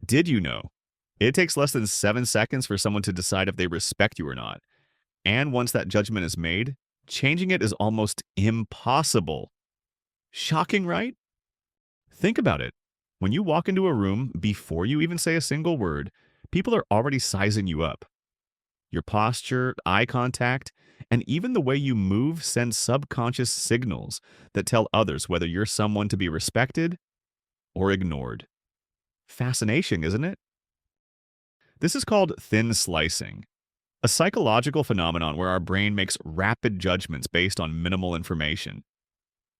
Did you know? It takes less than 7 seconds for someone to decide if they respect you or not. And once that judgment is made, changing it is almost impossible. Shocking, right? Think about it. When you walk into a room, before you even say a single word, people are already sizing you up. Your posture, eye contact, and even the way you move send subconscious signals that tell others whether you're someone to be respected or ignored. Fascinating, isn't it? This is called thin slicing, a psychological phenomenon where our brain makes rapid judgments based on minimal information.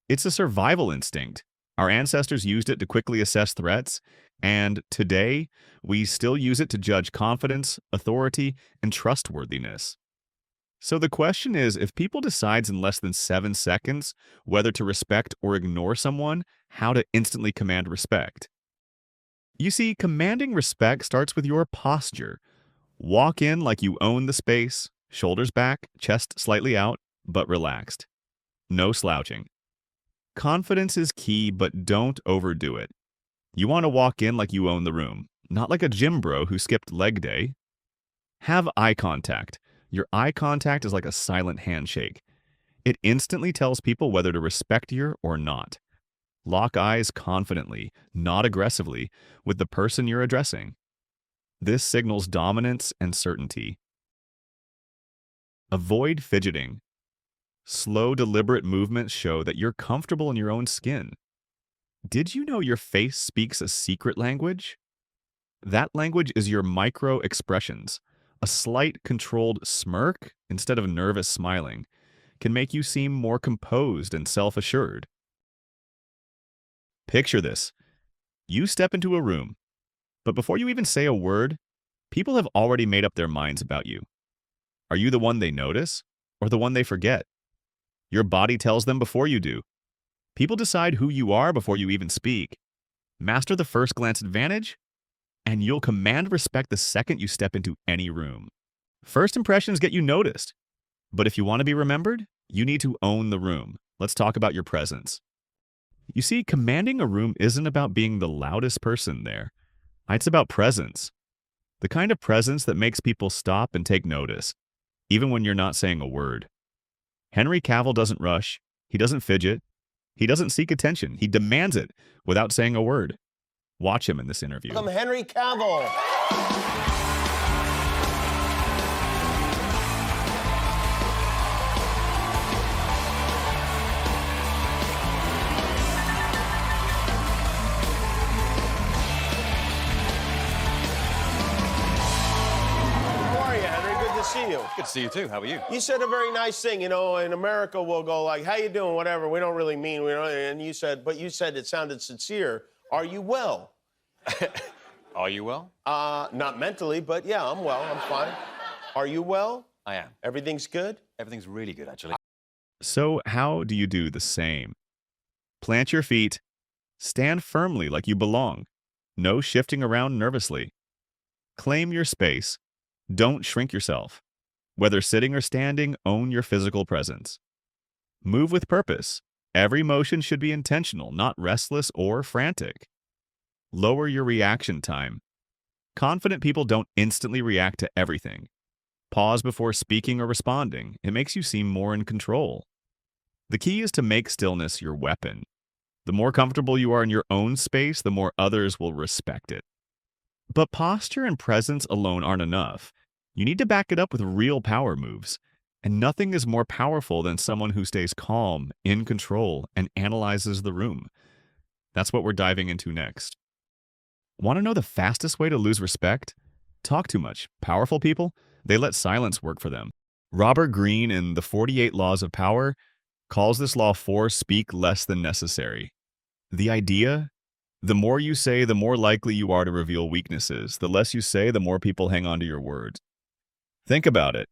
It's a survival instinct. Our ancestors used it to quickly assess threats, and today, we still use it to judge confidence, authority, and trustworthiness. So the question is, if people decides in less than 7 seconds whether to respect or ignore someone, how to instantly command respect? You see, commanding respect starts with your posture. Walk in like you own the space, shoulders back, chest slightly out, but relaxed. No slouching. Confidence is key, but don't overdo it. You want to walk in like you own the room, not like a gym bro who skipped leg day. Have eye contact. Your eye contact is like a silent handshake. It instantly tells people whether to respect you or not. Lock eyes confidently, not aggressively, with the person you're addressing. This signals dominance and certainty. Avoid fidgeting. Slow, deliberate movements show that you're comfortable in your own skin. Did you know your face speaks a secret language? That language is your micro expressions. A slight, controlled smirk instead of nervous smiling can make you seem more composed and self-assured. Picture this. You step into a room, but before you even say a word, people have already made up their minds about you. Are you the one they notice or the one they forget? Your body tells them before you do. People decide who you are before you even speak. Master the first glance advantage, and you'll command respect the second you step into any room. First impressions get you noticed, but if you want to be remembered, you need to own the room. Let's talk about your presence. You see, commanding a room isn't about being the loudest person there. It's about presence. The kind of presence that makes people stop and take notice, even when you're not saying a word. Henry Cavill doesn't rush. He doesn't fidget. He doesn't seek attention. He demands it without saying a word. Watch him in this interview. Welcome, Henry Cavill. How are you, Henry? Good to see you. Good to see you too. How are you? You said a very nice thing. You know, in America, we'll go like, "How you doing?" Whatever. We don't really mean. We don't. And you said, but you said it sounded sincere. Are you well? Are you well? Not mentally, but yeah, I'm well. I'm fine. Are you well? I am. Everything's good? Everything's really good, actually. So how do you do the same? Plant your feet. Stand firmly like you belong. No shifting around nervously. Claim your space. Don't shrink yourself. Whether sitting or standing, own your physical presence. Move with purpose. Every motion should be intentional, not restless or frantic. Lower your reaction time. Confident people don't instantly react to everything. Pause before speaking or responding. It makes you seem more in control. The key is to make stillness your weapon. The more comfortable you are in your own space, the more others will respect it. But posture and presence alone aren't enough. You need to back it up with real power moves. And nothing is more powerful than someone who stays calm, in control, and analyzes the room. That's what we're diving into next. Want to know the fastest way to lose respect? Talk too much. Powerful people, they let silence work for them. Robert Greene in The 48 Laws of Power calls this law 4 speak less than necessary. The idea? The more you say, the more likely you are to reveal weaknesses. The less you say, the more people hang on to your words. Think about it.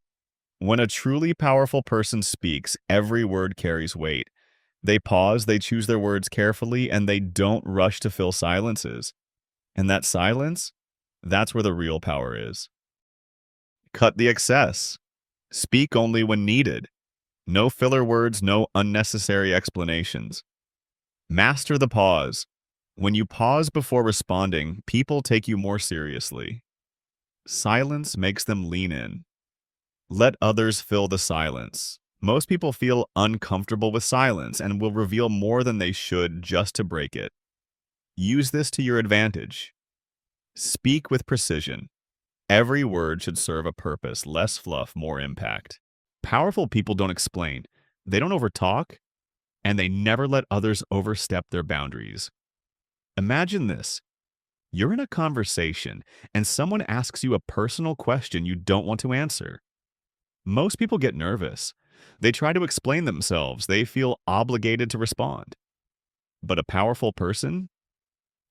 When a truly powerful person speaks, every word carries weight. They pause, they choose their words carefully, and they don't rush to fill silences. And that silence, that's where the real power is. Cut the excess. Speak only when needed. No filler words, no unnecessary explanations. Master the pause. When you pause before responding, people take you more seriously. Silence makes them lean in. Let others fill the silence. Most people feel uncomfortable with silence and will reveal more than they should just to break it. Use this to your advantage. Speak with precision. Every word should serve a purpose, less fluff, more impact. Powerful people don't explain, they don't overtalk, and they never let others overstep their boundaries. Imagine this. You're in a conversation, and someone asks you a personal question you don't want to answer. Most people get nervous. They try to explain themselves. They feel obligated to respond. But a powerful person?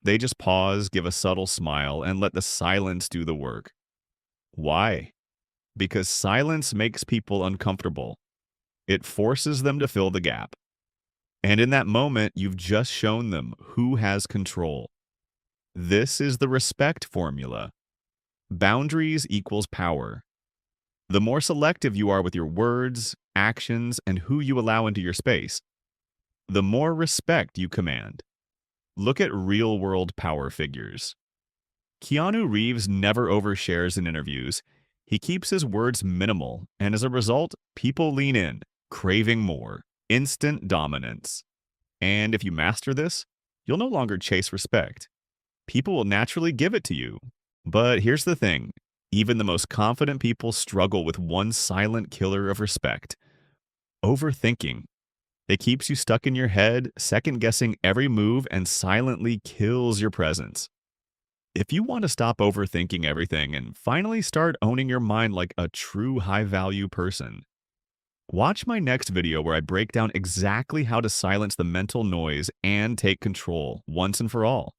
They just pause, give a subtle smile, and let the silence do the work. Why? Because silence makes people uncomfortable. It forces them to fill the gap. And in that moment, you've just shown them who has control. This is the respect formula. Boundaries equals power. The more selective you are with your words, actions, and who you allow into your space, the more respect you command. Look at real-world power figures. Keanu Reeves never overshares in interviews. He keeps his words minimal, and as a result, people lean in, craving more, instant dominance. And if you master this, you'll no longer chase respect. People will naturally give it to you. But here's the thing. Even the most confident people struggle with one silent killer of respect: overthinking. It keeps you stuck in your head, second-guessing every move, and silently kills your presence. If you want to stop overthinking everything and finally start owning your mind like a true high-value person, watch my next video where I break down exactly how to silence the mental noise and take control once and for all.